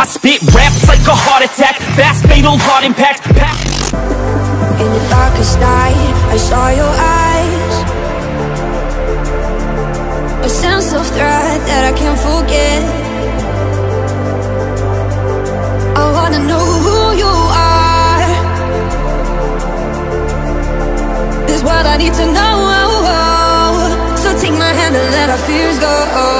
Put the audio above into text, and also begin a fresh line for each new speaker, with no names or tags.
spit raps like a heart attack, fast fatal heart impact.
In the darkest night, I saw your eyes, a sense of threat that I can't forget. I wanna know who you are. This is what I need to know. So take my hand and let our fears go.